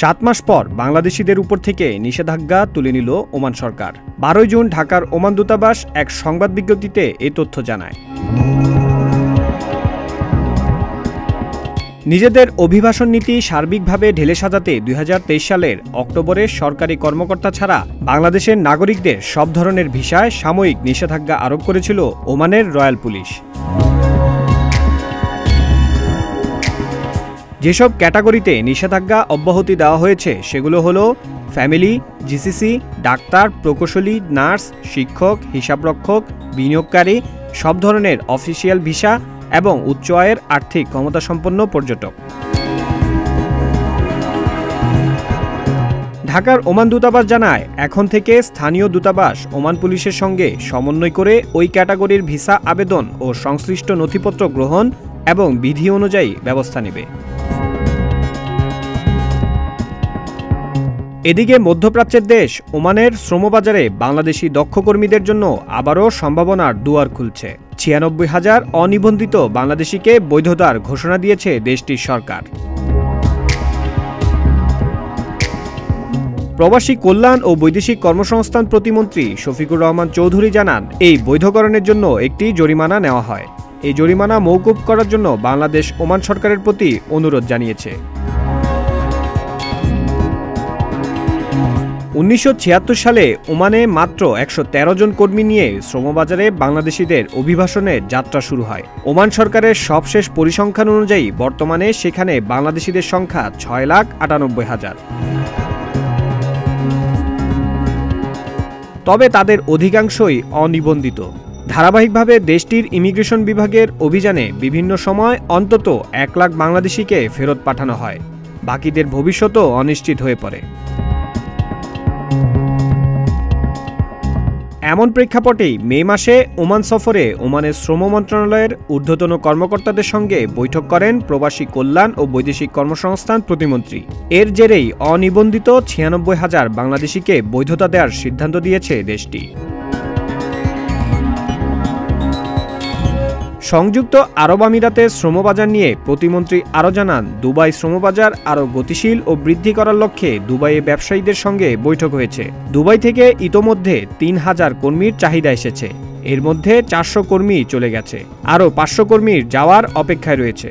7 মাস পর বাংলাদেশিদের উপর থেকে নিষেধাজ্ঞা তুলে নিল ওমান সরকার। 12 জুন ঢাকার ওমান দূতাবাস এক সংবাদ বিজ্ঞপ্তিতে এই তথ্য জানায়। নিজেদের অভিবাসন নীতি সার্বিকভাবে ঢেলে সাজাতে 2023 সালের অক্টোবরে সরকারি কর্মকর্তা ছাড়া বাংলাদেশের নাগরিকদের সব ধরনের ভিসায় সাময়িক নিষেধাজ্ঞা আরোপ করেছিল ওমানের রয়্যাল পুলিশ। যেসব ক্যাটাগরিতে নিষেধাজ্ঞা অব্যাহতি দেওয়া হয়েছে সেগুলো হলো ফ্যামিলি, জিসিসি, ডাক্তার, প্রকৌশলী, নার্স, শিক্ষক, হিসাবরক্ষক, বিনিয়োগকারী, সব ধরনের অফিসিয়াল ভিসা এবং উচ্চ আয়ের আর্থিক ক্ষমতাসম্পন্ন পর্যটক। ঢাকার ওমান দূতাবাস জানায়, এখন থেকে স্থানীয় দূতাবাস ওমান পুলিশের সঙ্গে সমন্বয় করে ওই ক্যাটাগরির ভিসা আবেদন ও সংশ্লিষ্ট নথিপত্র গ্রহণ এবং বিধি অনুযায়ী ব্যবস্থা নেবে। এদিকে মধ্যপ্রাচ্যের দেশ ওমানের শ্রমবাজারে বাংলাদেশি দক্ষ কর্মীদের জন্য আবারও সম্ভাবনার দুয়ার খুলছে। 96,000 অনিবন্ধিত বাংলাদেশিকে বৈধতার ঘোষণা দিয়েছে দেশটির সরকার। প্রবাসী কল্যাণ ও বৈদেশিক কর্মসংস্থান প্রতিমন্ত্রী শফিকুর রহমান চৌধুরী জানান, এই বৈধকরণের জন্য একটি জরিমানা নেওয়া হয়। এই জরিমানা মওকুফ করার জন্য বাংলাদেশ ওমান সরকারের প্রতি অনুরোধ জানিয়েছে। 1976 সালে ওমানে মাত্র 113 জন কর্মী নিয়ে শ্রমবাজারে বাংলাদেশিদের অভিবাসনের যাত্রা শুরু হয়। ওমান সরকারের সবশেষ পরিসংখ্যান অনুযায়ী বর্তমানে সেখানে বাংলাদেশিদের সংখ্যা 6,98,000। তবে তাদের অধিকাংশই অনিবন্ধিত। ধারাবাহিকভাবে দেশটির ইমিগ্রেশন বিভাগের অভিযানে বিভিন্ন সময় অন্তত 1 লাখ বাংলাদেশিকে ফেরত পাঠানো হয়। বাকিদের ভবিষ্যতও অনিশ্চিত হয়ে পড়ে। এমন প্রেক্ষাপটেই মে মাসে ওমান সফরে ওমানের শ্রম মন্ত্রণালয়ের ঊর্ধ্বতন কর্মকর্তাদের সঙ্গে বৈঠক করেন প্রবাসী কল্যাণ ও বৈদেশিক কর্মসংস্থান প্রতিমন্ত্রী। এর জেরেই অনিবন্ধিত 96,000 বাংলাদেশিকে বৈধতা দেওয়ার সিদ্ধান্ত দিয়েছে দেশটি। সংযুক্ত আরব আমিরাতের শ্রমবাজার নিয়ে প্রতিমন্ত্রী আরও জানান, দুবাই শ্রমবাজার আরও গতিশীল ও বৃদ্ধি করার লক্ষ্যে দুবাইয়ে ব্যবসায়ীদের সঙ্গে বৈঠক হয়েছে। দুবাই থেকে ইতোমধ্যে 3,000 কর্মীর চাহিদা এসেছে। এর মধ্যে 400 কর্মী চলে গেছে, আরও 500 কর্মীর যাওয়ার অপেক্ষায় রয়েছে।